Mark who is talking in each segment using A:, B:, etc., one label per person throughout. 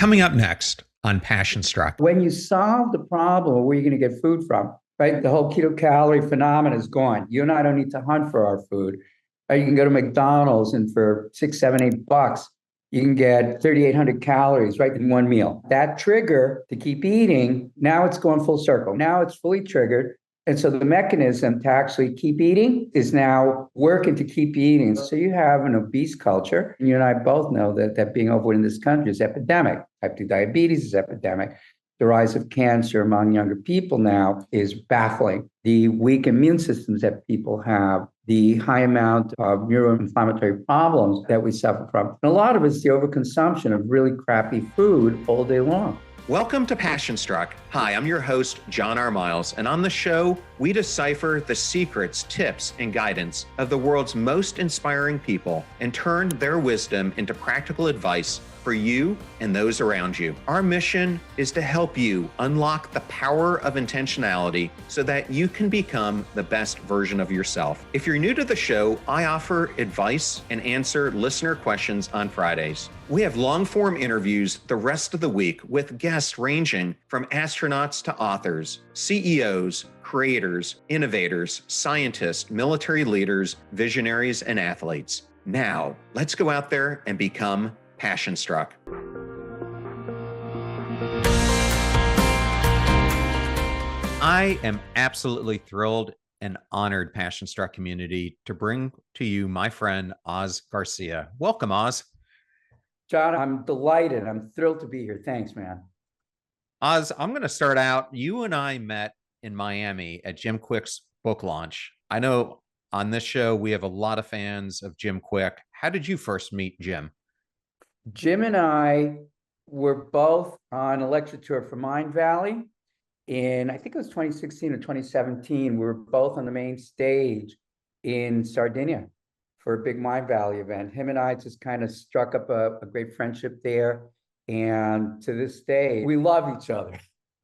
A: Coming up next on Passion Struck.
B: When you solve the problem, where you're going to get food from, right? The whole keto calorie phenomenon is gone. You and I don't need to hunt for our food. You can go to McDonald's and for $6, $7, $8, you can get 3,800 calories right in one meal. That trigger to keep eating, now it's going full circle. Now it's fully triggered. And so the mechanism to actually keep eating is now working to keep eating. So you have an obese culture. And you and I both know that being overweight in this country is epidemic. Type 2 diabetes is epidemic. The rise of cancer among younger people now is baffling. The weak immune systems that people have, the high amount of neuroinflammatory problems that we suffer from. And a lot of it's the overconsumption of really crappy food all day long.
A: Welcome to Passion Struck. Hi, I'm your host, John R. Miles, and on the show, we decipher the secrets, tips, and guidance of the world's most inspiring people and turn their wisdom into practical advice for you and those around you. Our mission is to help you unlock the power of intentionality so that you can become the best version of yourself. If you're new to the show, I offer advice and answer listener questions on Fridays. We have long-form interviews the rest of the week with guests ranging from astronauts to authors, CEOs, creators, innovators, scientists, military leaders, visionaries, and athletes. Now, let's go out there and become Passion Struck. I am absolutely thrilled and honored, Passion Struck community, to bring to you my friend, Oz Garcia. Welcome, Oz.
B: John, I'm delighted. I'm thrilled to be here. Thanks, man.
A: Oz, I'm going to start out. You and I met in Miami at Jim Kwik's book launch. I know on this show, we have a lot of fans of Jim Kwik. How did you first meet Jim?
B: Jim and I were both on a lecture tour for Mind Valley in, I think it was 2016 or 2017. We were both on the main stage in Sardinia for a big Mind Valley event. Him and I just kind of struck up a great friendship there. And to this day, we love each other.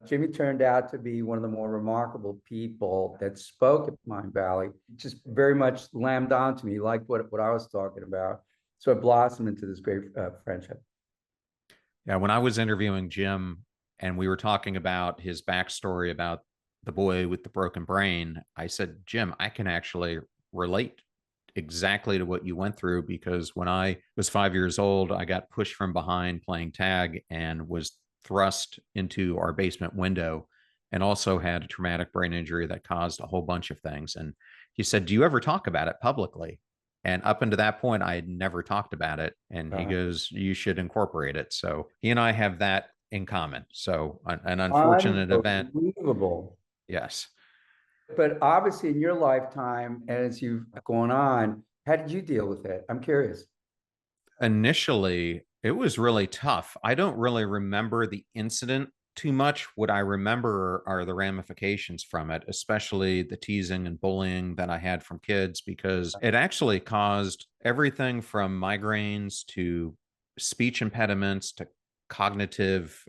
B: Jimmy turned out to be one of the more remarkable people that spoke at Mind Valley. Just very much lammed onto me, liked what I was talking about. So it blossomed into this great friendship.
A: Yeah, when I was interviewing Jim and we were talking about his backstory about the boy with the broken brain, I said, Jim, I can actually relate exactly to what you went through, because when I was 5 years old, I got pushed from behind playing tag and was thrust into our basement window and also had a traumatic brain injury that caused a whole bunch of things. And he said, do you ever talk about it publicly? And up until that point, I had never talked about it. And he goes, you should incorporate it. So he and I have that in common. So an unfortunate event.
B: Unbelievable.
A: Yes.
B: But obviously in your lifetime, as you've gone on, how did you deal with it? I'm curious.
A: Initially, it was really tough. I don't really remember the incident too much. What I remember are the ramifications from it, especially the teasing and bullying that I had from kids, because it actually caused everything from migraines to speech impediments to cognitive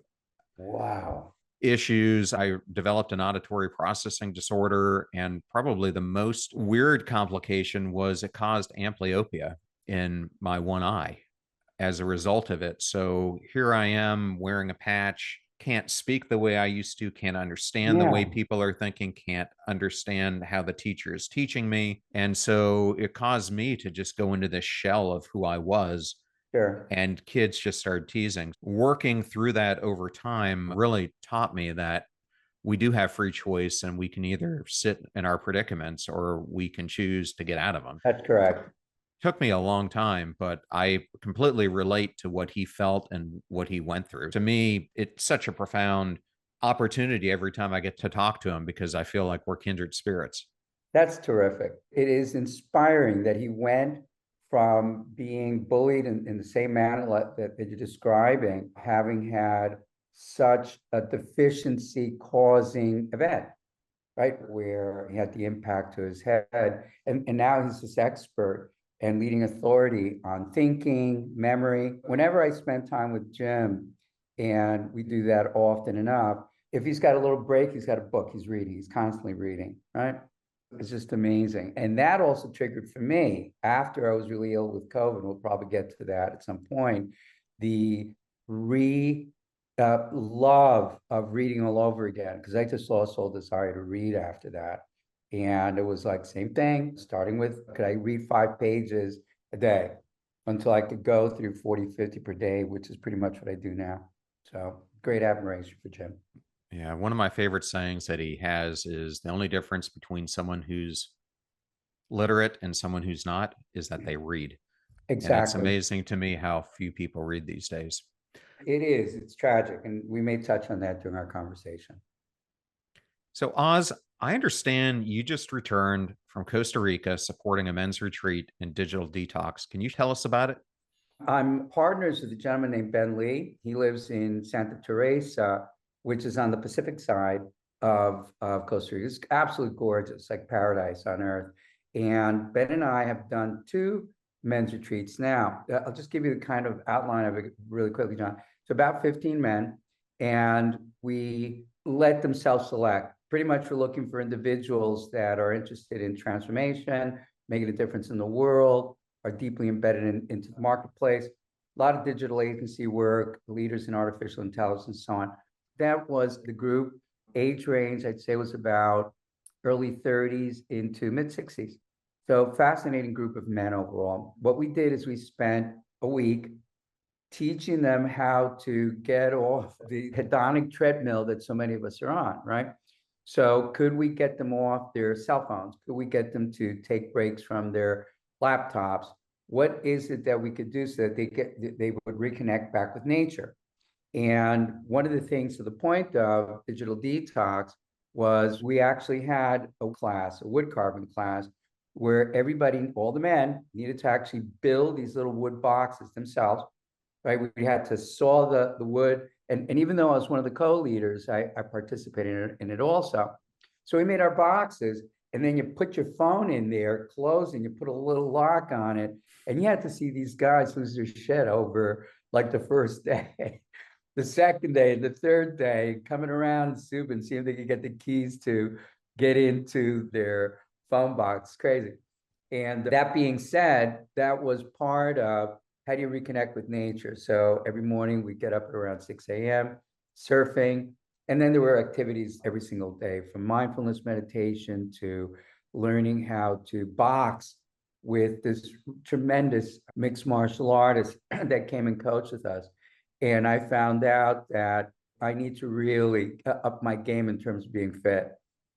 B: Wow.
A: issues. I developed an auditory processing disorder, and probably the most weird complication was it caused amblyopia in my one eye as a result of it. So here I am wearing a patch, can't speak the way I used to, can't understand the way people are thinking, can't understand how the teacher is teaching me. And so it caused me to just go into this shell of who I was.
B: Sure.
A: And kids just started teasing. Working through that over time really taught me that we do have free choice, and we can either sit in our predicaments or we can choose to get out of them.
B: That's correct.
A: Took me a long time, but I completely relate to what he felt and what he went through. To me, it's such a profound opportunity every time I get to talk to him, because I feel like we're kindred spirits.
B: That's terrific. It is inspiring that he went from being bullied in the same manner that you're describing, having had such a deficiency causing event, right? Where he had the impact to his head. And now he's this expert and leading authority on thinking, memory. Whenever I spend time with Jim, and we do that often enough, if he's got a little break, he's got a book he's reading. He's constantly reading, right? It's just amazing. And that also triggered for me, after I was really ill with COVID, we'll probably get to that at some point, the love of reading all over again because I just lost all desire to read after that. And it was like same thing, starting with could I read 5 pages a day until I could go through 40, 50 per day, which is pretty much what I do now. So great admiration for Jim.
A: Yeah, one of my favorite sayings that he has is the only difference between someone who's literate and someone who's not is that they read. And it's
B: Exactly.
A: amazing to me how few people read these days.
B: It is. It's tragic. And we may touch on that during our conversation.
A: So, Oz, I understand you just returned from Costa Rica supporting a men's retreat and digital detox. Can you tell us about it?
B: I'm partners with a gentleman named Ben Lee. He lives in Santa Teresa, which is on the Pacific side of Costa Rica. It's absolutely gorgeous, like paradise on earth. And Ben and I have done 2 men's retreats now. I'll just give you the kind of outline of it really quickly, John. So about 15 men, and we let them self-select. Pretty much we're looking for individuals that are interested in transformation, making a difference in the world, are deeply embedded into the marketplace. A lot of digital agency work, leaders in artificial intelligence, and so on. That was the group. Age range, I'd say, was about early 30s into mid 60s. So fascinating group of men overall. What we did is we spent a week teaching them how to get off the hedonic treadmill that so many of us are on, right? So could we get them off their cell phones? Could we get them to take breaks from their laptops? What is it that we could do so that they would reconnect back with nature? And one of the things to the point of digital detox was we actually had a class, a wood carving class, where everybody, all the men, needed to actually build these little wood boxes themselves, right? We had to saw the wood. And even though I was one of the co-leaders, I participated in it also. So we made our boxes, and then you put your phone in there, close, and you put a little lock on it. And you had to see these guys lose their shit over like the first day, the second day, the third day, coming around and soup and seeing if they could get the keys to get into their phone box. Crazy. And that being said, that was part of how do you reconnect with nature? So every morning we get up at around 6 a.m., surfing. And then there were activities every single day, from mindfulness meditation to learning how to box with this tremendous mixed martial artist that came and coached with us. And I found out that I need to really up my game in terms of being fit.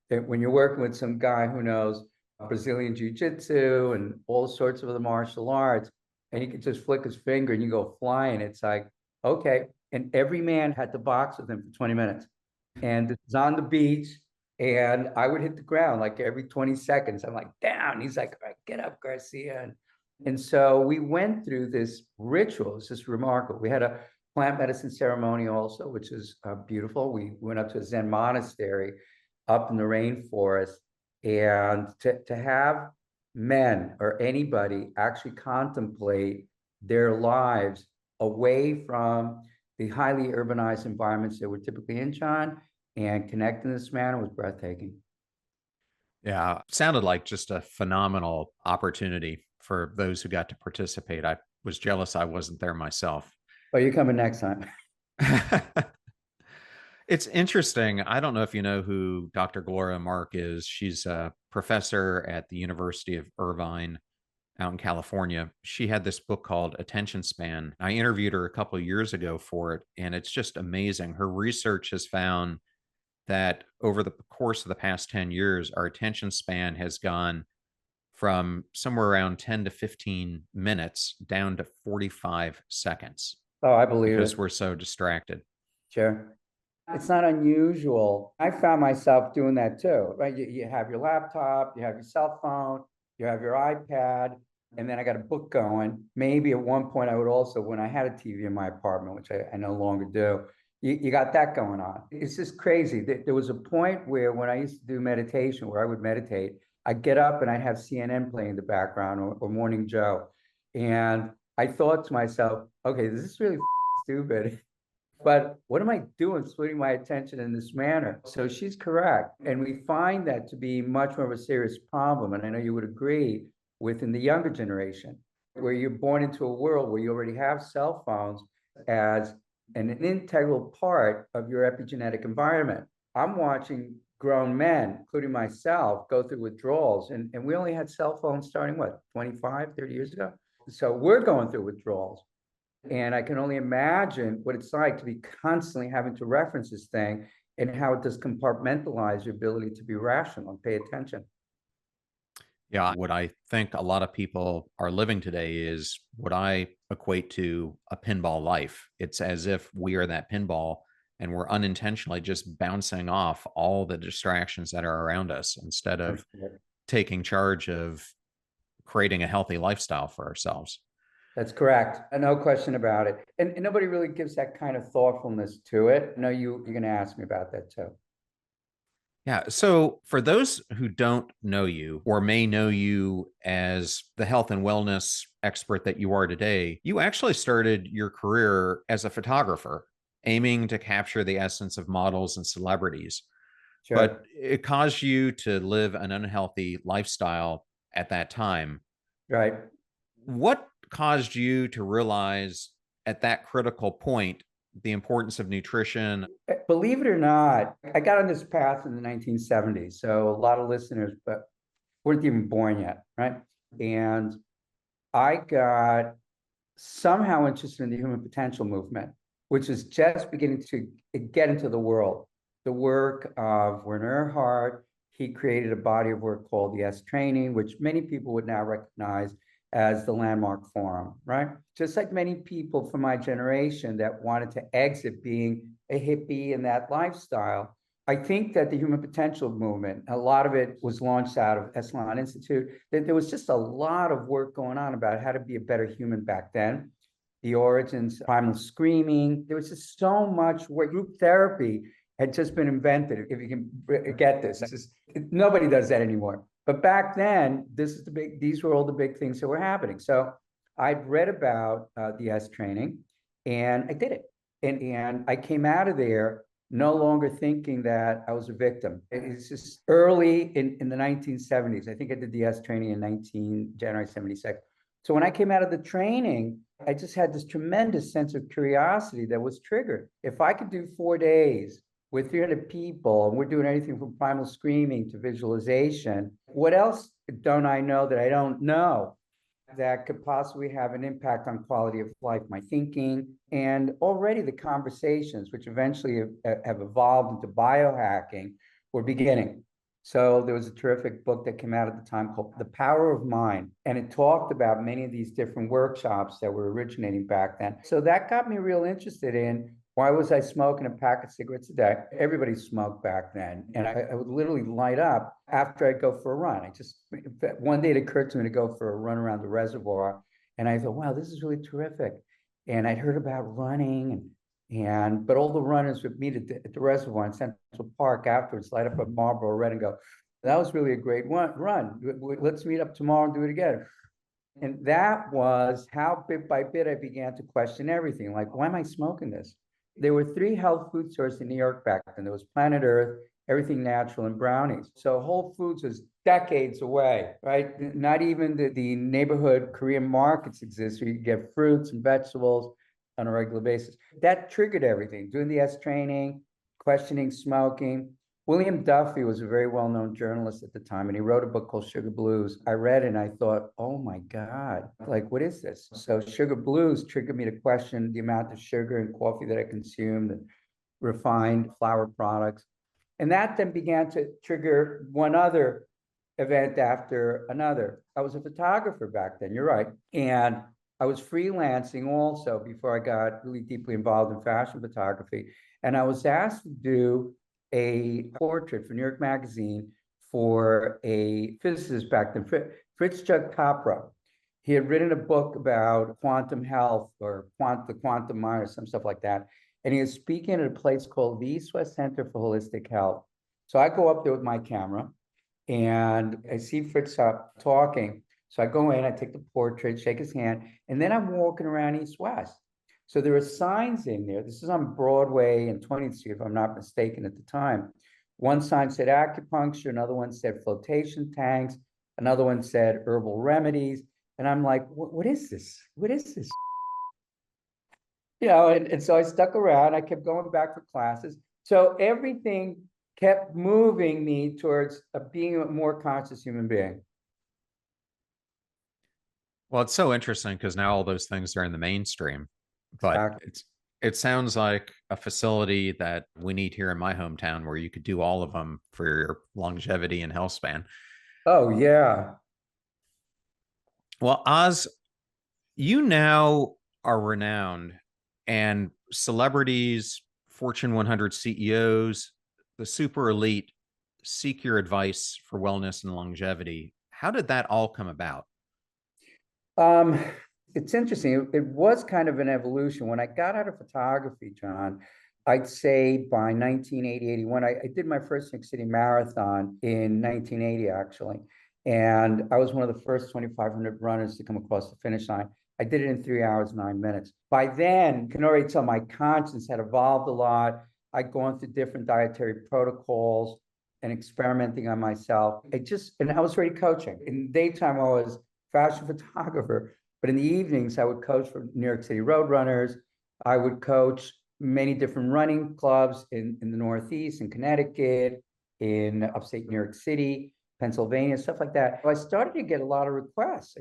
B: That when you're working with some guy who knows Brazilian jiu-jitsu and all sorts of other martial arts, and he could just flick his finger and you go flying, it's like, okay. And every man had to box with him for 20 minutes. And it's on the beach, and I would hit the ground like every 20 seconds. I'm like, down. He's like, all right, get up, Garcia. And so we went through this ritual. It's just remarkable. We had a plant medicine ceremony also, which is beautiful. We went up to a Zen monastery up in the rainforest, and to have men or anybody actually contemplate their lives away from the highly urbanized environments that we're typically in, John, and connect in this manner was breathtaking.
A: Yeah, sounded like just a phenomenal opportunity for those who got to participate. I was jealous I wasn't there myself.
B: Oh, you're coming next time.
A: It's interesting. I don't know if you know who Dr. Gloria Mark is. She's a professor at the University of Irvine out in California. She had this book called Attention Span. I interviewed her a couple of years ago for it, and it's just amazing. Her research has found that over the course of the past 10 years, our attention span has gone from somewhere around 10 to 15 minutes down to 45 seconds
B: Oh, I believe
A: because
B: it.
A: we're so distracted.
B: Sure. It's not unusual. I found myself doing that too, right? You have your laptop, you have your cell phone, you have your iPad, and then I got a book going. Maybe at one point I would also, when I had a TV in my apartment, which I no longer do, you got that going on. It's just crazy. There was a point where when I used to do meditation, where I would meditate, I'd get up and I'd have CNN playing in the background or Morning Joe. And I thought to myself, okay, this is really stupid. But what am I doing, splitting my attention in this manner? So she's correct. And we find that to be much more of a serious problem. And I know you would agree within the younger generation, where you're born into a world where you already have cell phones as and an integral part of your epigenetic environment. I'm watching grown men, including myself, go through withdrawals. And we only had cell phones starting, what, 25, 30 years ago? So we're going through withdrawals. And I can only imagine what it's like to be constantly having to reference this thing and how it does compartmentalize your ability to be rational and pay attention.
A: Yeah, what I think a lot of people are living today is what I equate to a pinball life. It's as if we are that pinball and we're unintentionally just bouncing off all the distractions that are around us instead of taking charge of creating a healthy lifestyle for ourselves.
B: That's correct. No question about it. And nobody really gives that kind of thoughtfulness to it. No, you're going to ask me about that too.
A: Yeah. So, for those who don't know you or may know you as the health and wellness expert that you are today, you actually started your career as a photographer, aiming to capture the essence of models and celebrities.
B: Sure.
A: But it caused you to live an unhealthy lifestyle at that time.
B: Right.
A: What caused you to realize at that critical point the importance of nutrition?
B: Believe it or not, I got on this path in the 1970s. So a lot of listeners, but weren't even born yet, right? And I got somehow interested in the human potential movement, which is just beginning to get into the world. The work of Werner Erhard, he created a body of work called the S Training, which many people would now recognize as the landmark forum, right? Just like many people from my generation that wanted to exit being a hippie and that lifestyle, I think that the human potential movement, a lot of it was launched out of Esalen Institute. There was just a lot of work going on about how to be a better human back then. The origins, primal screaming, there was just so much work. Group therapy had just been invented, if you can get this. Nobody does that anymore. But back then, these were all the big things that were happening. So I'd read about the S Training and I did it. And I came out of there no longer thinking that I was a victim. It's just early in the 1970s. I think I did the S Training in January 76. So when I came out of the training, I just had this tremendous sense of curiosity that was triggered. If I could do 4 days with 300 people, and we're doing anything from primal screaming to visualization, what else don't I know that I don't know that could possibly have an impact on quality of life, my thinking, and already the conversations, which eventually have evolved into biohacking, were beginning. So there was a terrific book that came out at the time called The Power of Mind, and it talked about many of these different workshops that were originating back then. So that got me real interested in why was I smoking a pack of cigarettes a day? Everybody smoked back then. And I would literally light up after I'd go for a run. One day it occurred to me to go for a run around the reservoir. And I thought, wow, this is really terrific. And I'd heard about running but all the runners would meet at the reservoir in Central Park afterwards, light up a Marlboro Red and go, that was really a great run. Let's meet up tomorrow and do it again. And that was how bit by bit I began to question everything. Like, why am I smoking this? There were 3 health food stores in New York back then. There was Planet Earth, Everything Natural, and Brownies. So Whole Foods was decades away, right? Not even the neighborhood Korean markets exist where you get fruits and vegetables on a regular basis. That triggered everything. Doing the S Training, questioning smoking. William Duffy was a very well-known journalist at the time, and he wrote a book called Sugar Blues. I read it and I thought, oh my God, like, what is this? So Sugar Blues triggered me to question the amount of sugar and coffee that I consumed and refined flour products. And that then began to trigger one other event after another. I was a photographer back then, you're right. And I was freelancing also before I got really deeply involved in fashion photography. And I was asked to do a portrait for New York Magazine for a physicist back then, Fritz Jug Capra. He had written a book about quantum health or the quantum mind or some stuff like that. And he was speaking at a place called the East West Center for Holistic Health. So I go up there with my camera and I see Fritz talking. So I go in, I take the portrait, shake his hand, and then I'm walking around East West. So there are signs in there. This is on Broadway and 20th Street, if I'm not mistaken at the time. One sign said acupuncture, another one said flotation tanks, another one said herbal remedies. And I'm like, what is this? What is this? and so I stuck around. I kept going back for classes. So everything kept moving me towards being a more conscious human being.
A: Well, it's so interesting because now all those things are in the mainstream, but
B: Exactly.
A: it sounds like a facility that we need here in my hometown where you could do all of them for your longevity and health span.
B: Oh, yeah.
A: Well, Oz, you now are renowned, and celebrities, Fortune 100 CEOs, the super elite seek your advice for wellness and longevity. How did that all come about?
B: Um, it's interesting. It was kind of an evolution. When I got out of photography, John, I'd say by 1980, 81, I did my first New York City marathon in 1980, actually. And I was one of the first 2,500 runners to come across the finish line. I did it in 3 hours, 9 minutes. By then, you can already tell my conscience had evolved a lot. I'd gone through different dietary protocols and experimenting on myself. And I was already coaching. In the daytime, I was fashion photographer, but in the evenings, I would coach for New York City Roadrunners. I would coach many different running clubs in the Northeast, in Connecticut, in upstate New York City, Pennsylvania, stuff like that. I started to get a lot of requests.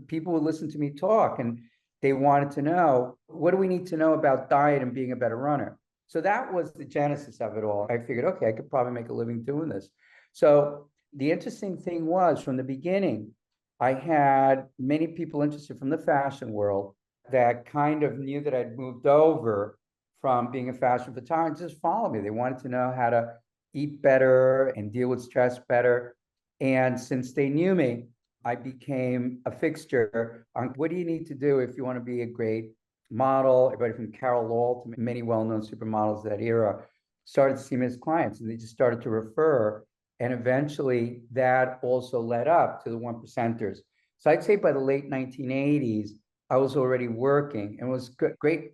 B: People would listen to me talk and they wanted to know, what do we need to know about diet and being a better runner? So that was the genesis of it all. I figured, okay, I could probably make a living doing this. So the interesting thing was from the beginning, I had many people interested from the fashion world that kind of knew that I'd moved over from being a fashion photographer, just follow me. They wanted to know how to eat better and deal with stress better. And since they knew me, I became a fixture on what do you need to do if you want to be a great model. Everybody from Carol Law to many well-known supermodels of that era started to see me as clients, and they just started to refer. And eventually that also led up to the one percenters. So I'd say by the late 1980s, I was already working, and it was great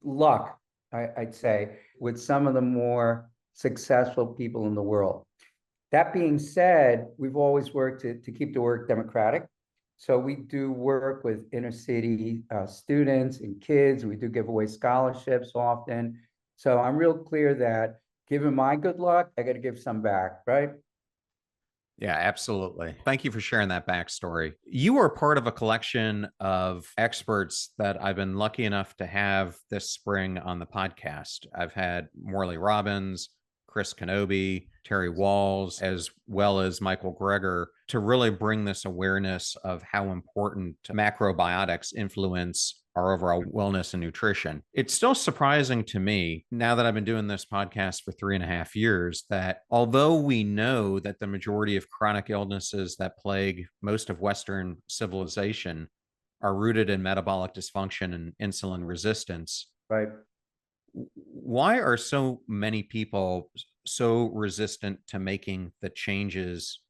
B: luck, I'd say, with some of the more successful people in the world. That being said, we've always worked to keep the work democratic. So we do work with inner city students and kids. We do give away scholarships often. So I'm real clear that given my good luck, I got to give some back, right?
A: Yeah, absolutely. Thank you for sharing that backstory. You are part of a collection of experts that I've been lucky enough to have this spring on the podcast. I've had Morley Robbins, Chris Kenobi, Terry Walls, as well as Michael Greger to really bring this awareness of how important macrobiotics influence our overall wellness and nutrition. It's still surprising to me now that I've been doing this podcast for 3.5 years that although we know that the majority of chronic illnesses that plague most of Western civilization are rooted in metabolic dysfunction and insulin resistance,
B: Right.
A: why are so many people so resistant to making the changes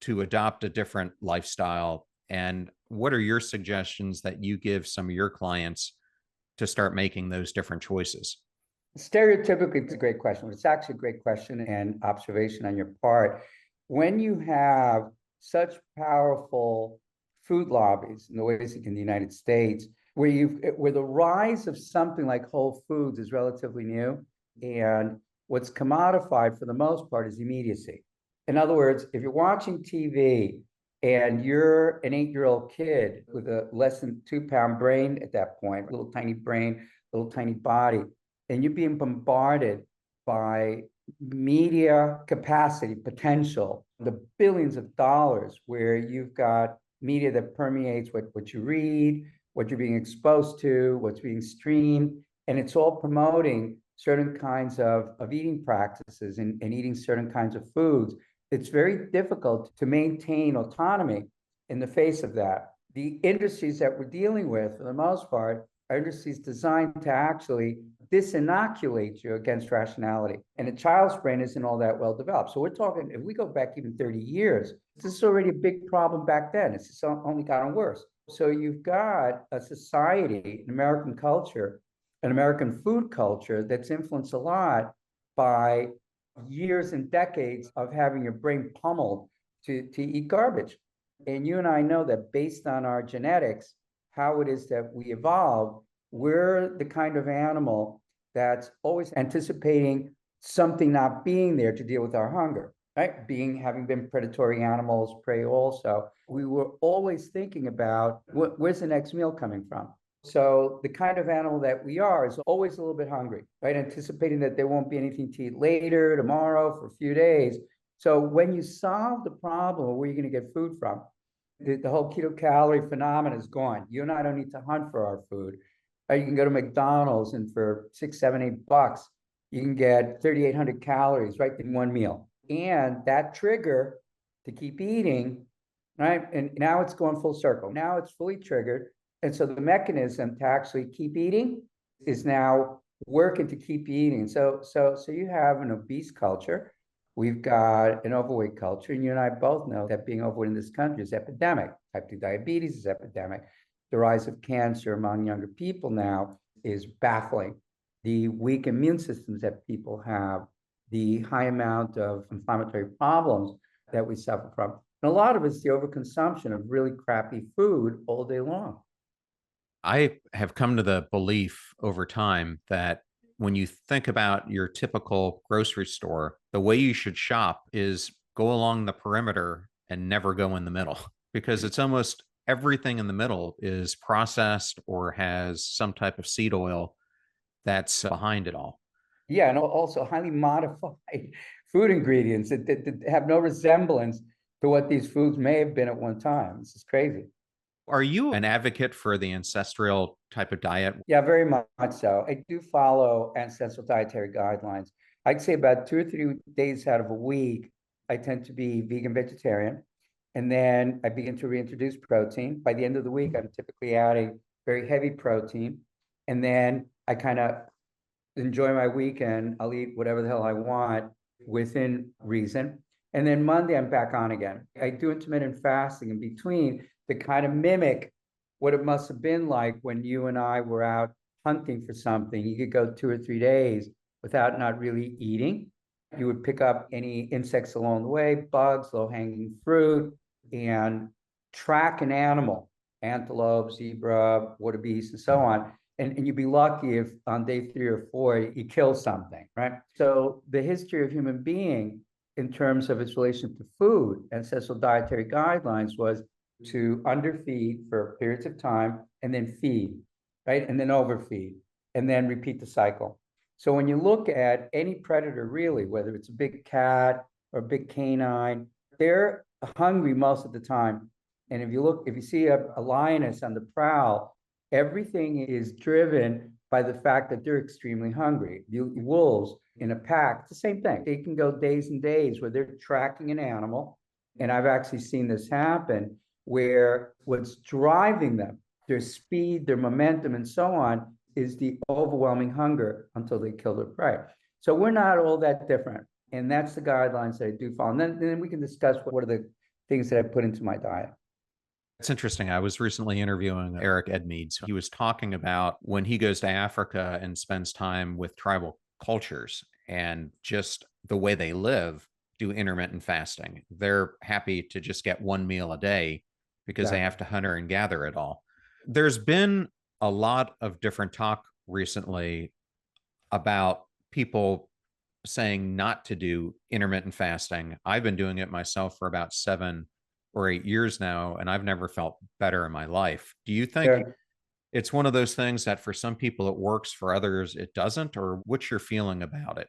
A: to adopt a different lifestyle? And what are your suggestions that you give some of your clients to start making those different choices?
B: Stereotypically, it's a great question. It's actually a great question and observation on your part. When you have such powerful food lobbies in the ways in the United States, where the rise of something like Whole Foods is relatively new, and what's commodified for the most part is immediacy. In other words, if you're watching TV and you're an 8-year-old kid with a less than 2-pound brain at that point, little tiny brain, little tiny body, and you're being bombarded by media capacity, potential, the billions of dollars, where you've got media that permeates what you read, what you're being exposed to, what's being streamed, and it's all promoting certain kinds of eating practices and eating certain kinds of foods. It's very difficult to maintain autonomy in the face of that. The industries that we're dealing with, for the most part, are industries designed to actually disinoculate you against rationality. And a child's brain isn't all that well developed. So we're talking, if we go back even 30 years, this is already a big problem back then. It's just only gotten worse. So you've got a society, an American culture, an American food culture that's influenced a lot by years and decades of having your brain pummeled to eat garbage. And you and I know that based on our genetics, how it is that we evolved, we're the kind of animal that's always anticipating something not being there to deal with our hunger, right? Having been predatory animals, prey also, we were always thinking about where's the next meal coming from? So the kind of animal that we are is always a little bit hungry, right? Anticipating that there won't be anything to eat later, tomorrow, for a few days. So when you solve the problem of where you're going to get food from, the whole kilocalorie phenomenon is gone. You and I don't need to hunt for our food. You can go to McDonald's and for $6, $7, $8, you can get 3,800 calories right in one meal. And that trigger to keep eating, right? And now it's going full circle. Now it's fully triggered. And so the mechanism to actually keep eating is now working to keep eating. So you have an obese culture. We've got an overweight culture, and you and I both know that being overweight in this country is epidemic. Type 2 diabetes is epidemic. The rise of cancer among younger people now is baffling. The weak immune systems that people have, the high amount of inflammatory problems that we suffer from. And a lot of it's the overconsumption of really crappy food all day long.
A: I have come to the belief over time that when you think about your typical grocery store, the way you should shop is go along the perimeter and never go in the middle, because it's almost everything in the middle is processed or has some type of seed oil that's behind it all.
B: Yeah, and also highly modified food ingredients that have no resemblance to what these foods may have been at one time. This is crazy.
A: Are you an advocate for the ancestral type of diet?
B: Yeah, very much so. I do follow ancestral dietary guidelines. I'd say about 2 or 3 days out of a week, I tend to be vegan vegetarian. And then I begin to reintroduce protein. By the end of the week, I'm typically adding very heavy protein. And then I kind of enjoy my weekend. I'll eat whatever the hell I want within reason. And then Monday, I'm back on again. I do intermittent fasting in between to kind of mimic what it must have been like when you and I were out hunting for something. You could go 2 or 3 days without not really eating. You would pick up any insects along the way, bugs, low-hanging fruit, and track an animal, antelope, zebra, wildebeest, and so on. And you'd be lucky if on day 3 or 4 you kill something, right? So the history of human being in terms of its relation to food, ancestral dietary guidelines was to underfeed for periods of time and then feed, right? And then overfeed and then repeat the cycle. So when you look at any predator, really, whether it's a big cat or a big canine, they're hungry most of the time. And if you see a lioness on the prowl, everything is driven by the fact that they're extremely hungry. The wolves in a pack, it's the same thing. They can go days and days where they're tracking an animal. And I've actually seen this happen where what's driving them, their speed, their momentum, and so on, is the overwhelming hunger until they kill their prey. So we're not all that different. And that's the guidelines that I do follow. And then we can discuss what are the things that I put into my diet.
A: It's interesting. I was recently interviewing Eric Edmeades. He was talking about when he goes to Africa and spends time with tribal cultures and just the way they live, do intermittent fasting. They're happy to just get one meal a day because they have to hunt and gather it all. There's been a lot of different talk recently about people saying not to do intermittent fasting. I've been doing it myself for about 7 or 8 years now, and I've never felt better in my life. Do you think it's one of those things that for some people it works, for others it doesn't? Or what's your feeling about it?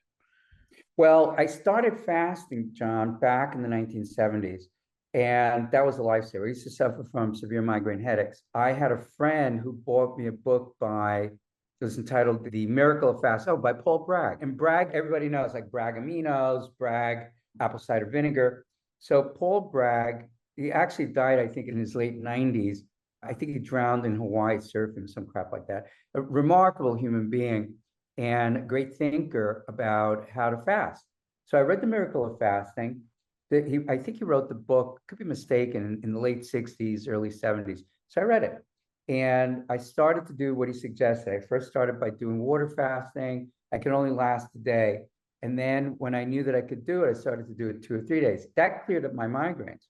B: Well, I started fasting, John, back in the 1970s, and that was a lifesaver. I used to suffer from severe migraine headaches. I had a friend who bought me a book it was entitled The Miracle of Fast, by Paul Bragg. And Bragg, everybody knows, like Bragg aminos, Bragg apple cider vinegar. So Paul Bragg, he actually died, I think, in his late 90s. I think he drowned in Hawaii surfing, some crap like that. A remarkable human being and a great thinker about how to fast. So I read The Miracle of Fasting. I think he wrote the book, could be mistaken, in the late 60s, early 70s. So I read it. And I started to do what he suggested. I first started by doing water fasting. I could only last a day. And then when I knew that I could do it, I started to do it 2 or 3 days. That cleared up my migraines,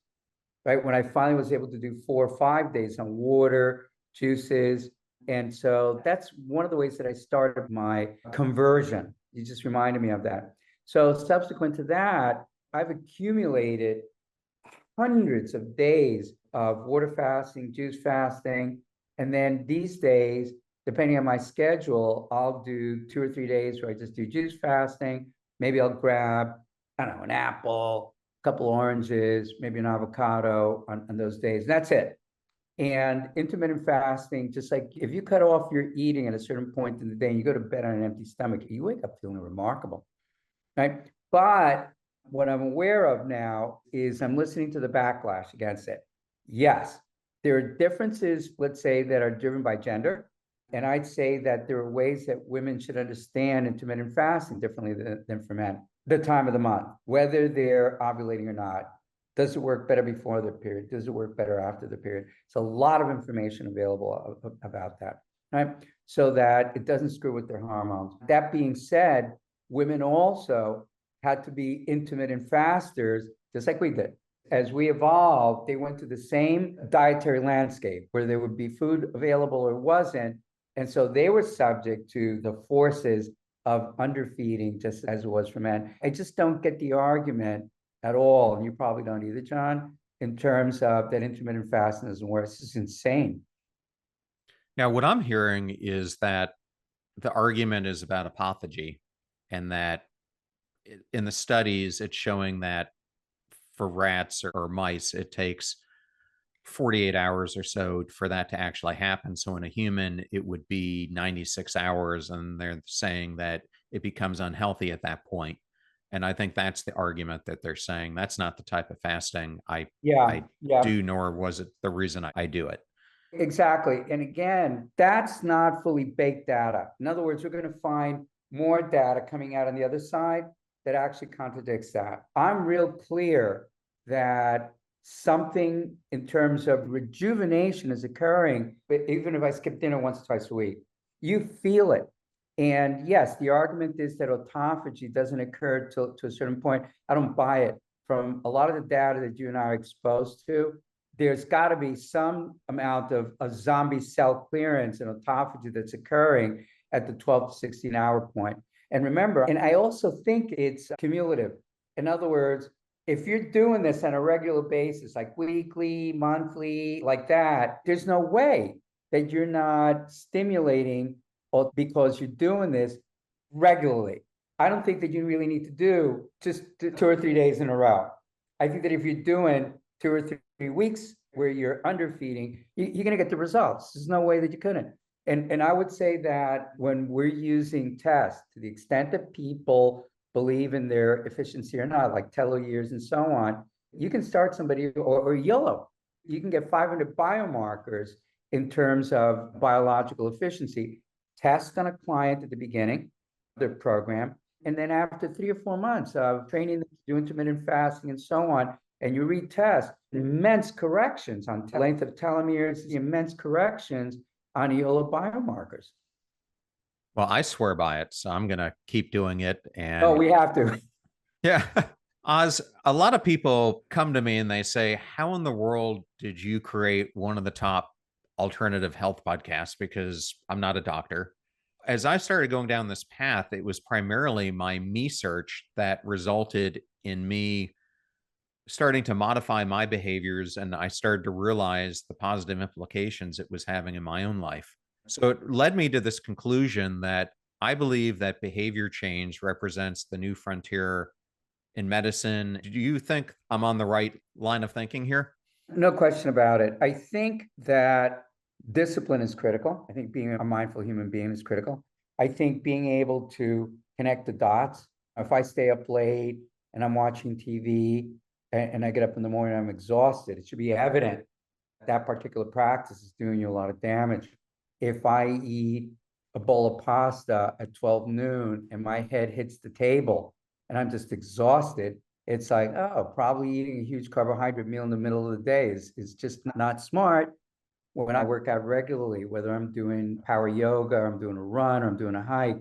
B: right? When I finally was able to do 4 or 5 days on water, juices, And so that's one of the ways that I started my conversion. You just reminded me of that. So subsequent to that, I've accumulated hundreds of days of water fasting, juice fasting. And then these days, depending on my schedule, I'll do 2 or 3 days where I just do juice fasting. Maybe I'll grab, I don't know, an apple, a couple oranges, maybe an avocado on those days. That's it. And intermittent fasting, just like if you cut off your eating at a certain point in the day and you go to bed on an empty stomach, you wake up feeling remarkable, right? But what I'm aware of now is I'm listening to the backlash against it. Yes, there are differences, let's say, that are driven by gender. And I'd say that there are ways that women should understand intermittent fasting differently than for men. The time of the month, whether they're ovulating or not. Does it work better before the period? Does it work better after the period? It's a lot of information available about that, right? So that it doesn't screw with their hormones. That being said, women also had to be intermittent fasters, just like we did. As we evolved, they went to the same dietary landscape where there would be food available or wasn't. And so they were subject to the forces of underfeeding, just as it was for men. I just don't get the argument at all, and you probably don't either, John, in terms of that intermittent fasting doesn't work. This is insane.
A: Now, what I'm hearing is that the argument is about apophagy, and that in the studies, it's showing that for rats or mice, it takes 48 hours or so for that to actually happen. So in a human, it would be 96 hours. And they're saying that it becomes unhealthy at that point. And I think that's the argument that they're saying. That's not the type of fasting I
B: Yeah.
A: do, nor was it the reason I do it.
B: Exactly. And again, that's not fully baked data. In other words, we're going to find more data coming out on the other side that actually contradicts that. I'm real clear that something in terms of rejuvenation is occurring, but even if I skip dinner once or twice a week, you feel it. And yes, the argument is that autophagy doesn't occur to a certain point. I don't buy it. From a lot of the data that you and I are exposed to, there's got to be some amount of zombie cell clearance and autophagy that's occurring at the 12 to 16 hour point. And remember, and I also think it's cumulative. In other words, if you're doing this on a regular basis, like weekly, monthly, like that, there's no way that you're not stimulating because you're doing this regularly. I don't think that you really need to do just 2 or 3 days in a row. I think that if you're doing 2 or 3 weeks where you're underfeeding, you're going to get the results. There's no way that you couldn't. And I would say that when we're using tests, to the extent that people believe in their efficiency or not, like telomeres and so on, you can start somebody or yellow. You can get 500 biomarkers in terms of biological efficiency. Test on a client at the beginning of the program. And then after 3 or 4 months of training them to do intermittent fasting and so on, and you retest, immense corrections on length of telomeres, immense corrections on EOLA biomarkers.
A: Well, I swear by it, so I'm going to keep doing it. And
B: oh, we have to.
A: Yeah. Oz, a lot of people come to me and they say, how in the world did you create one of the top alternative health podcasts? Because I'm not a doctor. As I started going down this path, it was primarily my me search that resulted in me starting to modify my behaviors. And I started to realize the positive implications it was having in my own life. So it led me to this conclusion that I believe that behavior change represents the new frontier in medicine. Do you think I'm on the right line of thinking here?
B: No question about it. I think that discipline is critical. I think being a mindful human being is critical. I think being able to connect the dots. If I stay up late and I'm watching TV and I get up in the morning, I'm exhausted, it should be evident that particular practice is doing you a lot of damage. If I eat a bowl of pasta at 12 noon and my head hits the table and I'm just exhausted, it's like, oh, probably eating a huge carbohydrate meal in the middle of the day is just not smart. When I work out regularly, whether I'm doing power yoga, or I'm doing a run, or I'm doing a hike,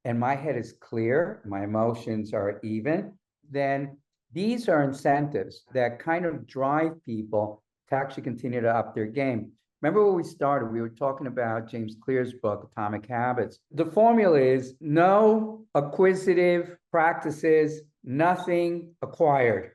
B: and my head is clear, my emotions are even, then these are incentives that kind of drive people to actually continue to up their game. Remember when we started, we were talking about James Clear's book, Atomic Habits. The formula is no acquisitive practices, nothing acquired.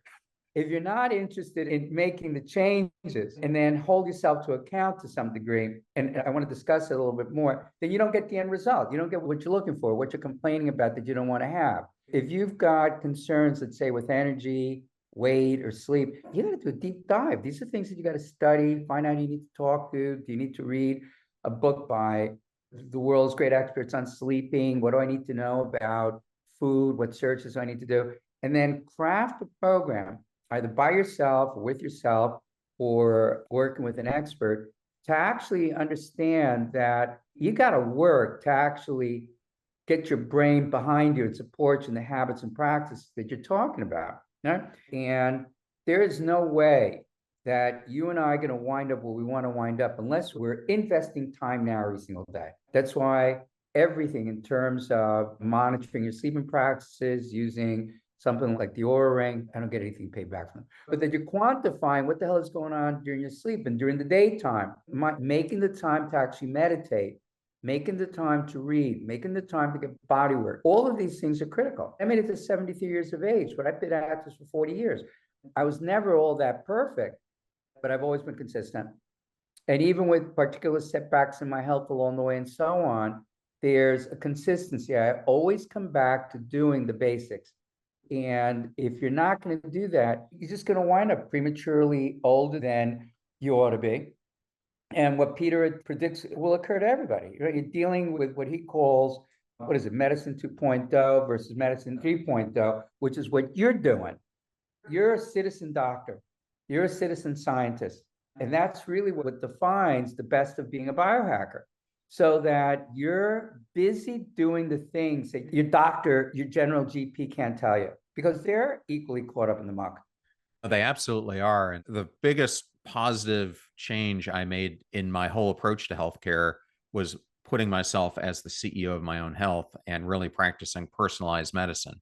B: If you're not interested in making the changes and then hold yourself to account to some degree, and I want to discuss it a little bit more, then you don't get the end result. You don't get what you're looking for, what you're complaining about that you don't want to have. If you've got concerns, let's say with energy, weight, or sleep, you got to do a deep dive. These are things that you got to study, find out who you need to talk to. Do you need to read a book by the world's great experts on sleeping? What do I need to know about food? What searches do I need to do? And then craft a program either by yourself or with yourself or working with an expert to actually understand that you got to work to actually get your brain behind you and support you in the habits and practices that you're talking about. Right? And there is no way that you and I are going to wind up where we want to wind up unless we're investing time now every single day. That's why everything in terms of monitoring your sleeping practices, using something like the Aura Ring, I don't get anything paid back from them, but that you're quantifying what the hell is going on during your sleep and during the daytime, making the time to actually meditate, making the time to read, making the time to get body work. All of these things are critical. I made it to 73 years of age, but I've been at this for 40 years. I was never all that perfect, but I've always been consistent. And even with particular setbacks in my health along the way and so on, there's a consistency. I always come back to doing the basics. And if you're not going to do that, you're just going to wind up prematurely older than you ought to be. And what Peter predicts will occur to everybody. Right? You're dealing with what he calls, what is it, medicine 2.0 versus medicine 3.0, which is what you're doing. You're a citizen doctor. You're a citizen scientist. And that's really what defines the best of being a biohacker. So that you're busy doing the things that your doctor, your general GP can't tell you because they're equally caught up in the muck.
A: They absolutely are. And the biggest positive change I made in my whole approach to healthcare was putting myself as the CEO of my own health and really practicing personalized medicine.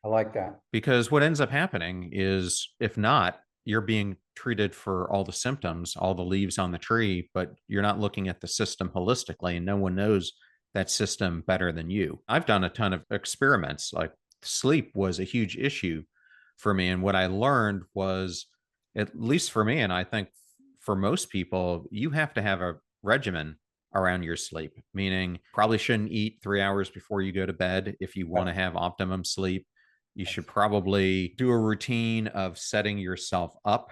B: I like that.
A: Because what ends up happening is, if not, you're being treated for all the symptoms, all the leaves on the tree, but you're not looking at the system holistically, and no one knows that system better than you. I've done a ton of experiments. Like, sleep was a huge issue for me. And what I learned was, at least for me, and I think for most people, you have to have a regimen around your sleep, meaning probably shouldn't eat 3 hours before you go to bed if you want to have optimum sleep. You should probably do a routine of setting yourself up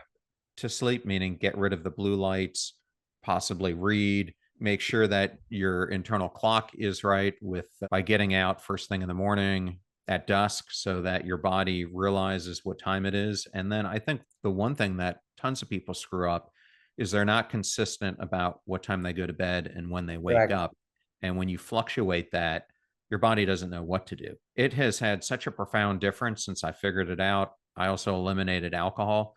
A: to sleep, meaning get rid of the blue lights, possibly read, make sure that your internal clock is right with by getting out first thing in the morning at dusk so that your body realizes what time it is. And then I think the one thing that tons of people screw up is they're not consistent about what time they go to bed and when they wake up. And when you fluctuate that, your body doesn't know what to do. It has had such a profound difference since I figured it out. I also eliminated alcohol,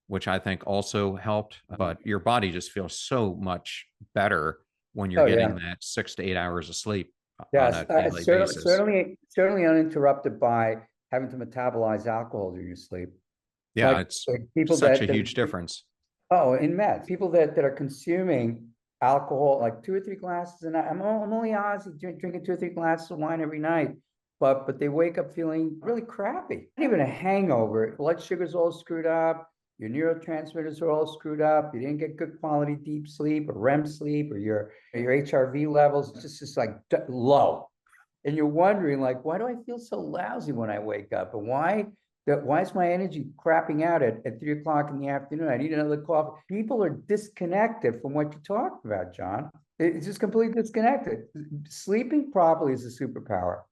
A: which I think also helped, but your body just feels so much better when you're getting that 6 to 8 hours of sleep on a daily basis.
B: Certainly uninterrupted by having to metabolize alcohol during your sleep.
A: Yeah, like, it's people such a huge difference.
B: Oh, in meds, people that are consuming alcohol, like 2 or 3 glasses, and I'm only honestly drinking 2 or 3 glasses of wine every night, but they wake up feeling really crappy. Not even a hangover. Blood sugar's all screwed up. Your neurotransmitters are all screwed up. You didn't get good quality deep sleep or REM sleep, or your HRV levels just like low. And you're wondering, like, why do I feel so lousy when I wake up? And why is my energy crapping out at 3 o'clock in the afternoon? I need another coffee. People are disconnected from what you talked about, John. It's just completely disconnected. Sleeping properly is a superpower.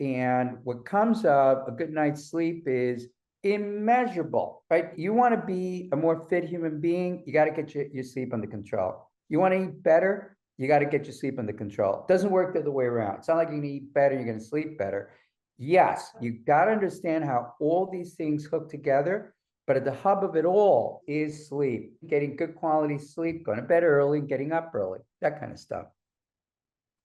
B: And what comes of a good night's sleep is immeasurable, right? You want to be a more fit human being, you got to get your sleep under control. You want to eat better, you got to get your sleep under control. It doesn't work the other way around. It's not like you're going to eat better, you're going to sleep better. Yes, you got to understand how all these things hook together, but at the hub of it all is sleep. Getting good quality sleep, going to bed early, getting up early, that kind of stuff.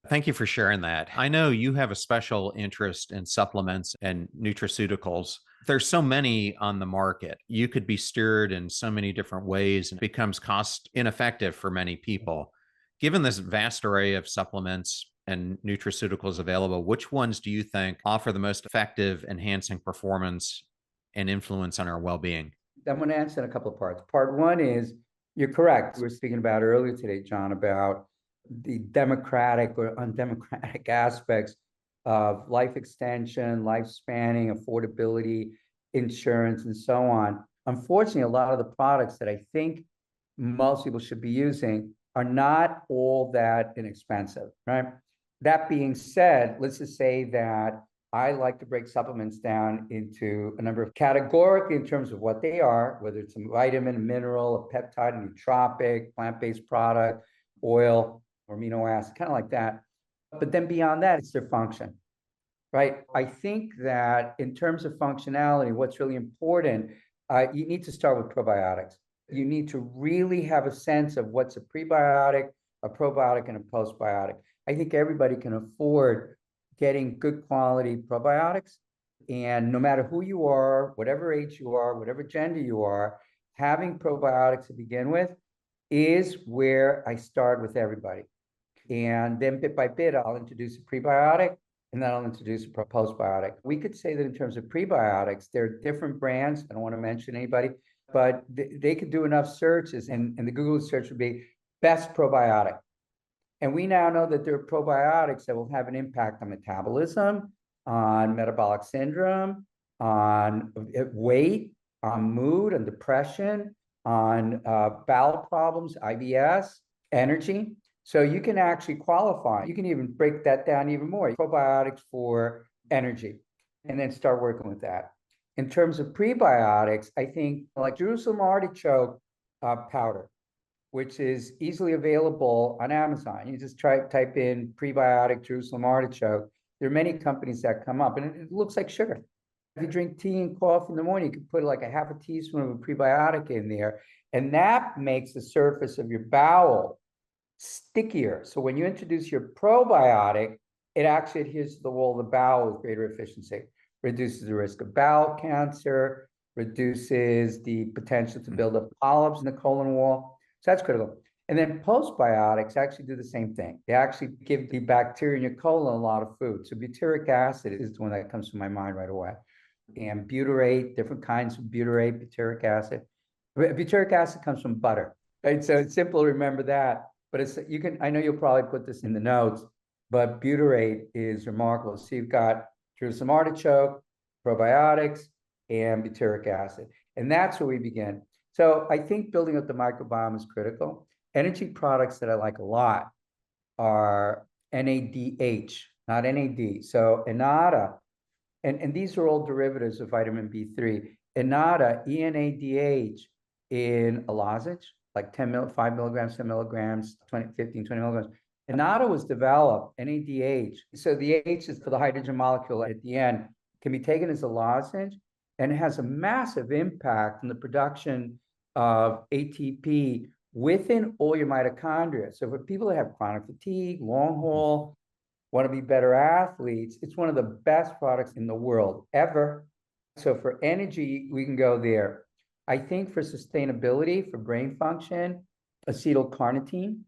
A: Thank you for sharing that. I know you have a special interest in supplements and nutraceuticals. There's so many on the market. You could be steered in so many different ways and it becomes cost ineffective for many people. Given this vast array of supplements and nutraceuticals available, which ones do you think offer the most effective enhancing performance and influence on our well-being?
B: I'm going to answer in a couple of parts. Part one is you're correct. We were speaking about earlier today, John, about the democratic or undemocratic aspects of life extension, lifespanning, affordability, insurance, and so on. Unfortunately, a lot of the products that I think most people should be using are not all that inexpensive, right? That being said, let's just say that I like to break supplements down into a number of categorically in terms of what they are, whether it's a vitamin, a mineral, a peptide, a nootropic, plant-based product, oil, or amino acid, kind of like that. But then beyond that, it's their function, right? I think that in terms of functionality, what's really important, you need to start with probiotics. You need to really have a sense of what's a prebiotic, a probiotic, and a postbiotic. I think everybody can afford getting good quality probiotics. And no matter who you are, whatever age you are, whatever gender you are, having probiotics to begin with is where I start with everybody. And then bit by bit, I'll introduce a prebiotic and then I'll introduce a postbiotic. We could say that in terms of prebiotics, there are different brands. I don't want to mention anybody, but they could do enough searches and the Google search would be best probiotic. And we now know that there are probiotics that will have an impact on metabolism, on metabolic syndrome, on weight, on mood, on depression, on bowel problems, IBS, energy. So you can actually qualify. You can even break that down even more. Probiotics for energy, and then start working with that. In terms of prebiotics, I think like Jerusalem artichoke powder, which is easily available on Amazon. You just type in prebiotic Jerusalem artichoke. There are many companies that come up, and it looks like sugar. If you drink tea and coffee in the morning, you can put like a half a teaspoon of a prebiotic in there, and that makes the surface of your bowel stickier. So when you introduce your probiotic, it actually adheres to the wall of the bowel with greater efficiency, reduces the risk of bowel cancer, reduces the potential to build up polyps in the colon wall. So that's critical. And then postbiotics actually do the same thing. They actually give the bacteria in your colon a lot of food. So butyric acid is the one that comes to my mind right away. And butyrate, different kinds of butyrate, butyric acid. Butyric acid comes from butter, right? So it's simple to remember that. But I know you'll probably put this in the notes, but butyrate is remarkable. So you've got Jerusalem artichoke, probiotics, and butyric acid. And that's where we begin. So I think building up the microbiome is critical. Energy products that I like a lot are NADH, not NAD. So Enada, and these are all derivatives of vitamin B3. Enada, ENADH in a lozenge, like 5 milligrams, 10 milligrams, 15, 20 milligrams. Enada was developed, NADH. So the H is for the hydrogen molecule at the end, can be taken as a lozenge, and it has a massive impact on the production of ATP within all your mitochondria. So for people that have chronic fatigue, long haul, want to be better athletes, it's one of the best products in the world ever. So for energy, we can go there. I think for sustainability, for brain function, acetylcarnitine,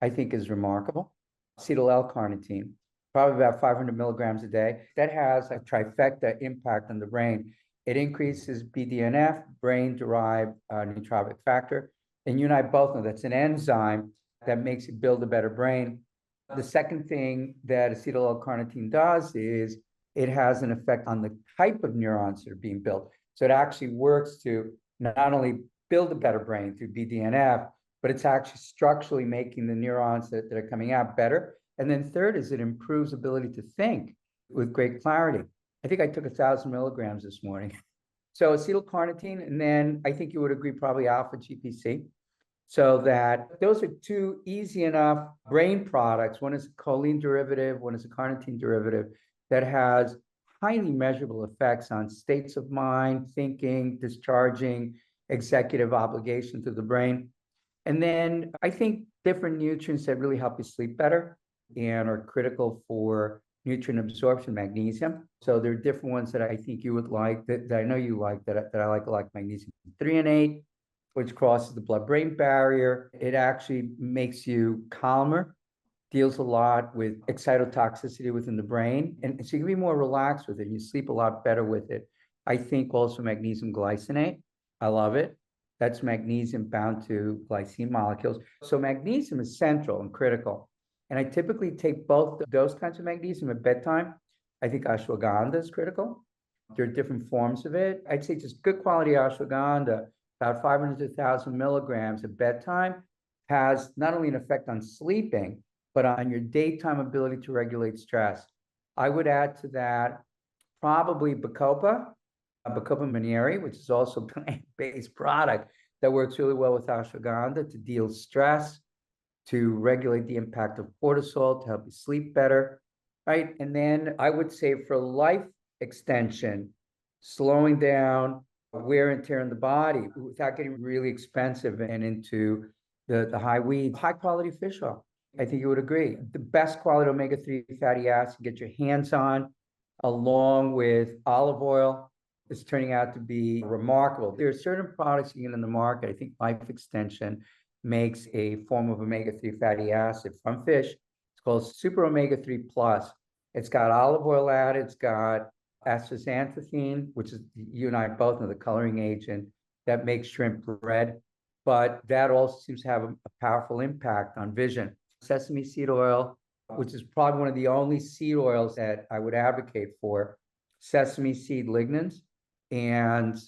B: I think is remarkable. Acetyl L-carnitine, probably about 500 milligrams a day. That has a trifecta impact on the brain. It increases BDNF, brain-derived nootropic factor. And you and I both know that's an enzyme that makes you build a better brain. The second thing that acetyl L-carnitine does is it has an effect on the type of neurons that are being built. So it actually works to not only build a better brain through BDNF, but it's actually structurally making the neurons that are coming out better. And then third is it improves ability to think with great clarity. I think I took 1,000 milligrams this morning. So acetylcarnitine, and then I think you would agree probably alpha GPC. So that those are two easy enough brain products. One is a choline derivative, one is a carnitine derivative that has highly measurable effects on states of mind, thinking, discharging, executive obligation to the brain. And then I think different nutrients that really help you sleep better and are critical for nutrient absorption, magnesium. So there are different ones that I think you would like, that I know you like, that I like magnesium threonate, which crosses the blood-brain barrier. It actually makes you calmer, deals a lot with excitotoxicity within the brain. And so you can be more relaxed with it. You sleep a lot better with it. I think also magnesium glycinate. I love it. That's magnesium bound to glycine molecules. So magnesium is central and critical. And I typically take both those kinds of magnesium at bedtime. I think ashwagandha is critical. There are different forms of it. I'd say just good quality ashwagandha, about 500 to 1,000 milligrams at bedtime, has not only an effect on sleeping, but on your daytime ability to regulate stress. I would add to that probably Bacopa Minieri, which is also a plant-based product that works really well with ashwagandha to deal stress, to regulate the impact of cortisol, to help you sleep better, right? And then I would say for life extension, slowing down wear and tear in the body without getting really expensive and into the high weeds, high quality fish oil. I think you would agree. The best quality omega-3 fatty acid, get your hands on, along with olive oil, is turning out to be remarkable. There are certain products you get in the market. I think Life Extension makes a form of omega-3 fatty acid from fish. It's called Super Omega-3 Plus. It's got olive oil added. It's got astaxanthin, which is, you and I both know, the coloring agent that makes shrimp red. But that also seems to have a powerful impact on vision. Sesame seed oil, which is probably one of the only seed oils that I would advocate for, sesame seed lignans and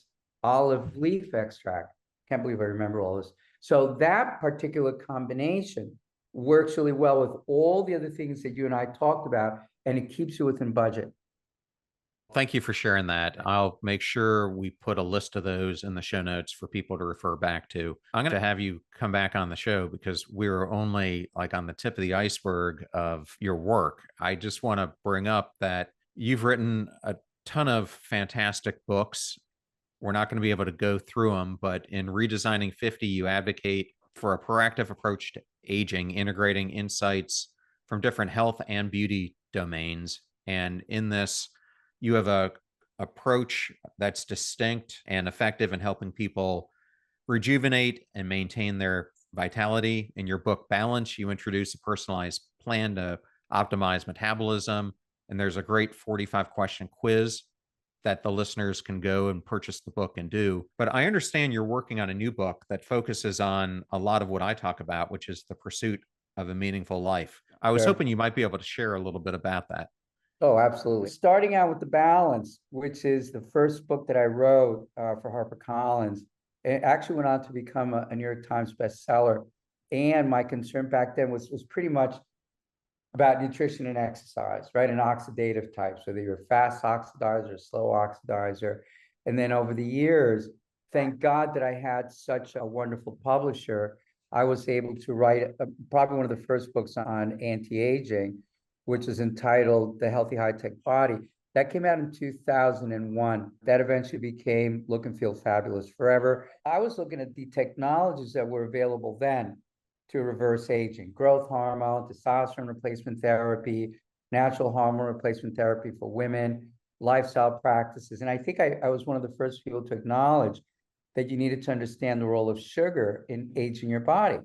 B: olive leaf extract. Can't believe I remember all this. So that particular combination works really well with all the other things that you and I talked about, and it keeps you within budget.
A: Thank you for sharing that. I'll make sure we put a list of those in the show notes for people to refer back to. I'm going to have you come back on the show because we're only like on the tip of the iceberg of your work. I just want to bring up that you've written a ton of fantastic books. We're not going to be able to go through them, but in Redesigning 50, you advocate for a proactive approach to aging, integrating insights from different health and beauty domains. And in this, you have a approach that's distinct and effective in helping people rejuvenate and maintain their vitality. In your book, Balance, you introduce a personalized plan to optimize metabolism. And there's a great 45-question quiz that the listeners can go and purchase the book and do. But I understand you're working on a new book that focuses on a lot of what I talk about, which is the pursuit of a meaningful life. I was hoping you might be able to share a little bit about that.
B: Oh, absolutely. Starting out with The Balance, which is the first book that I wrote for HarperCollins. It actually went on to become a New York Times bestseller. And my concern back then was pretty much about nutrition and exercise, right? And oxidative types, whether you're a fast oxidizer or slow oxidizer. And then over the years, thank God that I had such a wonderful publisher. I was able to write probably one of the first books on anti-aging, which is entitled The Healthy High-Tech Body. That came out in 2001. That eventually became Look and Feel Fabulous Forever. I was looking at the technologies that were available then to reverse aging: growth hormone, testosterone replacement therapy, natural hormone replacement therapy for women, lifestyle practices. And I think I was one of the first people to acknowledge that you needed to understand the role of sugar in aging your body.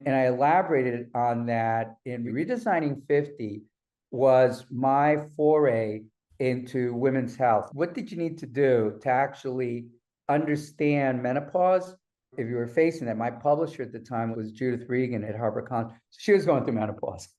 B: And I elaborated on that in Redesigning 50 was my foray into women's health. What did you need to do to actually understand menopause? If you were facing that, my publisher at the time was Judith Regan at HarperCollins. She was going through menopause,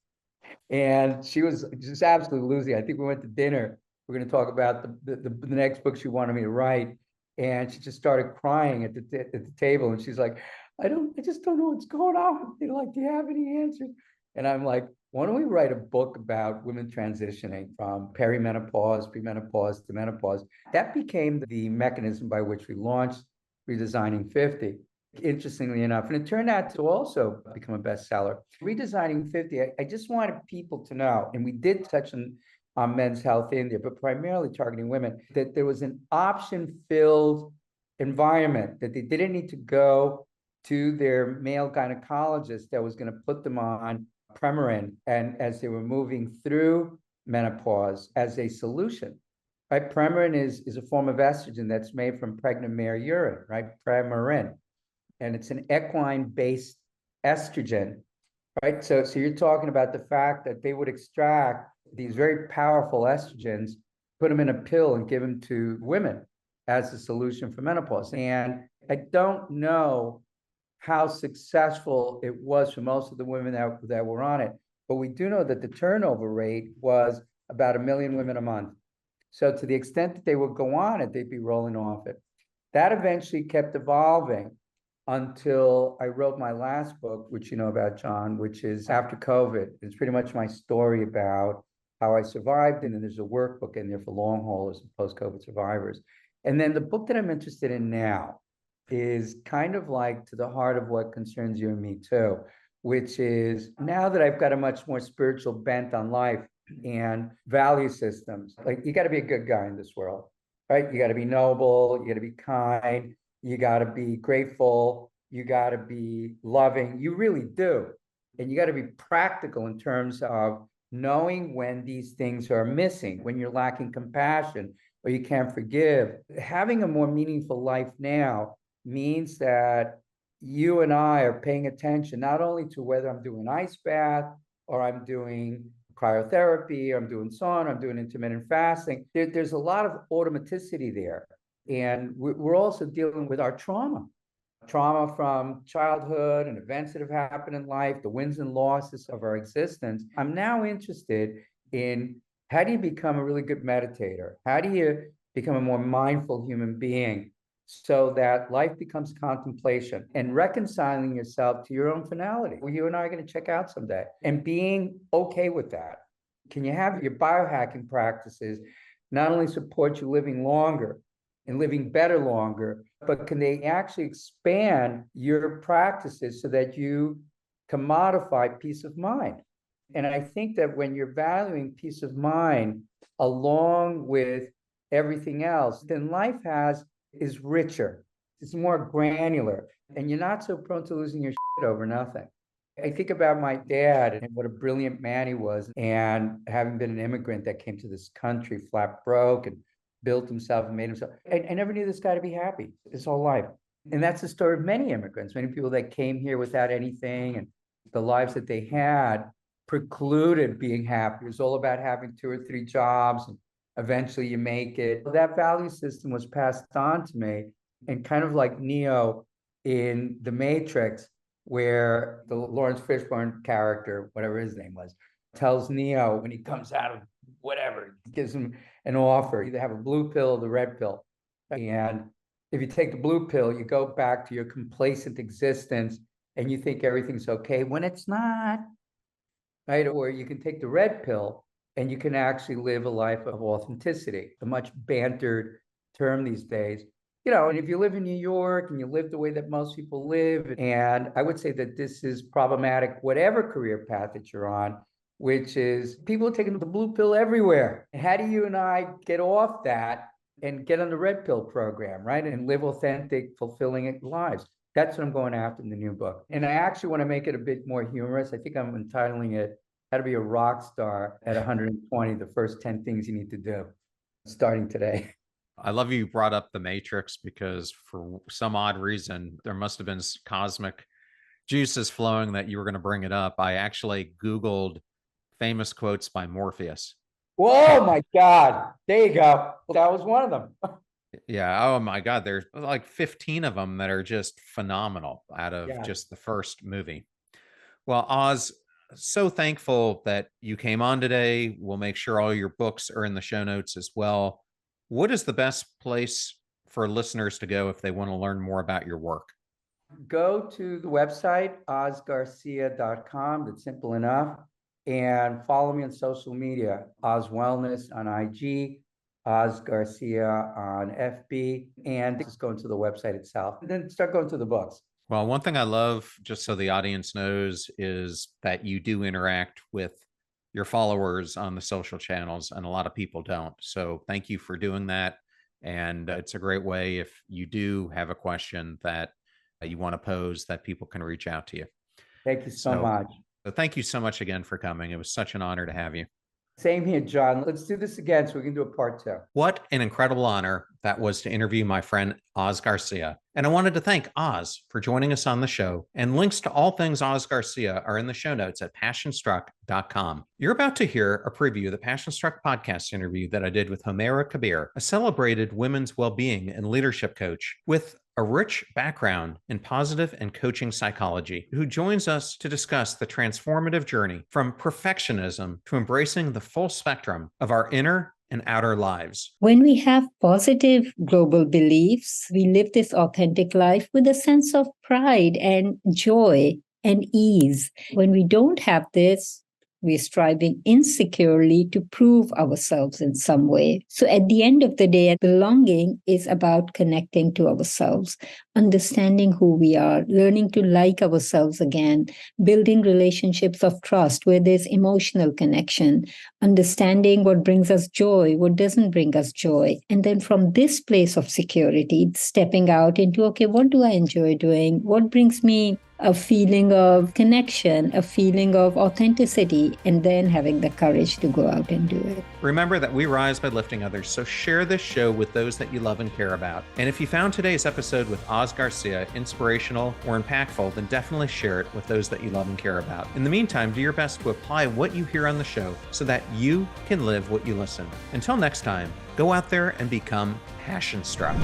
B: and she was just absolutely losing. I think we went to dinner. We're going to talk about the next book she wanted me to write, and she just started crying at the table, and she's like, I just don't know what's going on. You know, like, do you have any answers? And I'm like, why don't we write a book about women transitioning from perimenopause, premenopause to menopause? That became the mechanism by which we launched Redesigning 50. Interestingly enough, and it turned out to also become a bestseller. Redesigning 50, I just wanted people to know, and we did touch on men's health in there, but primarily targeting women, that there was an option-filled environment, that they didn't need to go to their male gynecologist that was going to put them on Premarin, and as they were moving through menopause as a solution, right? Premarin is a form of estrogen that's made from pregnant mare urine, right? Premarin. And it's an equine-based estrogen, right? So you're talking about the fact that they would extract these very powerful estrogens, put them in a pill and give them to women as a solution for menopause. And I don't know how successful it was for most of the women that were on it, but we do know that the turnover rate was about 1 million women a month. So to the extent that they would go on it, they'd be rolling off it. That eventually kept evolving until I wrote my last book, which you know about, John, which is After COVID. It's pretty much my story about how I survived. And then there's a workbook in there for long haulers and post-COVID survivors. And then the book that I'm interested in now is kind of like to the heart of what concerns you and me too, which is now that I've got a much more spiritual bent on life and value systems, like you got to be a good guy in this world, right? You got to be noble, you got to be kind, you got to be grateful, you got to be loving, you really do. And you got to be practical in terms of knowing when these things are missing, when you're lacking compassion or you can't forgive. Having a more meaningful life now means that you and I are paying attention not only to whether I'm doing ice bath or I'm doing cryotherapy, or I'm doing sauna, I'm doing intermittent fasting. There's a lot of automaticity there. And we're also dealing with our trauma from childhood and events that have happened in life, the wins and losses of our existence. I'm now interested in how do you become a really good meditator? How do you become a more mindful human being so that life becomes contemplation and reconciling yourself to your own finality? Well, you and I are going to check out someday and being okay with that. Can you have your biohacking practices not only support you living longer and living better longer, but can they actually expand your practices so that you can modify peace of mind? And I think that when you're valuing peace of mind along with everything else, then life is richer, it's more granular, and you're not so prone to losing your shit over nothing. I think about my dad and what a brilliant man he was, and having been an immigrant that came to this country flat broke and built himself and made himself. I never knew this guy to be happy his whole life. And that's the story of many immigrants, many people that came here without anything, and the lives that they had precluded being happy. It was all about having 2 or 3 jobs, and eventually you make it. That value system was passed on to me, and kind of like Neo in The Matrix, where the Lawrence Fishburne character, whatever his name was, tells Neo when he comes out of whatever, gives him an offer, either have a blue pill or the red pill. And if you take the blue pill, you go back to your complacent existence and you think everything's okay when it's not, right? Or you can take the red pill and you can actually live a life of authenticity, a much bantered term these days. You know, and if you live in New York and you live the way that most people live, and I would say that this is problematic, whatever career path that you're on, which is people are taking the blue pill everywhere. How do you and I get off that and get on the red pill program, right? And live authentic, fulfilling lives? That's what I'm going after in the new book. And I actually want to make it a bit more humorous. I think I'm entitling it How to Be a Rock Star at 120, the first 10 things you need to do, starting today.
C: I love you brought up The Matrix, because for some odd reason, there must have been cosmic juices flowing that you were going to bring it up. I actually Googled famous quotes by Morpheus.
B: Whoa, my God. There you go. That was one of them.
C: Yeah. Oh my God. There's like 15 of them that are just phenomenal out of just the first movie. Well, Oz, so thankful that you came on today. We'll make sure all your books are in the show notes as well. What is the best place for listeners to go if they want to learn more about your work?
B: Go to the website, ozgarcia.com. That's simple enough. And follow me on social media, Oz Wellness on IG, Oz Garcia on FB, and just go into the website itself. And then start going to the books.
C: Well, one thing I love, just so the audience knows, is that you do interact with your followers on the social channels, and a lot of people don't. So thank you for doing that. And it's a great way, if you do have a question that you want to pose, that people can reach out to you.
B: Thank you so much.
C: So thank you so much again for coming. It was such an honor to have you.
B: Same here, John. Let's do this again so we can do a part 2.
C: What an incredible honor that was to interview my friend Oz Garcia. And I wanted to thank Oz for joining us on the show. And links to all things Oz Garcia are in the show notes at passionstruck.com. You're about to hear a preview of the Passion Struck podcast interview that I did with Humaira Kabir, a celebrated women's well-being and leadership coach with a rich background in positive and coaching psychology, who joins us to discuss the transformative journey from perfectionism to embracing the full spectrum of our inner and outer lives.
D: When we have positive global beliefs, we live this authentic life with a sense of pride and joy and ease. When we don't have this, we're striving insecurely to prove ourselves in some way. So at the end of the day, belonging is about connecting to ourselves, understanding who we are, learning to like ourselves again, building relationships of trust where there's emotional connection, understanding what brings us joy, what doesn't bring us joy. And then from this place of security, stepping out into, okay, what do I enjoy doing? What brings me a feeling of connection, a feeling of authenticity, and then having the courage to go out and do it.
C: Remember that we rise by lifting others, so share this show with those that you love and care about. And if you found today's episode with Oz Garcia inspirational or impactful, then definitely share it with those that you love and care about. In the meantime, do your best to apply what you hear on the show so that you can live what you listen. Until next time, go out there and become passion struck.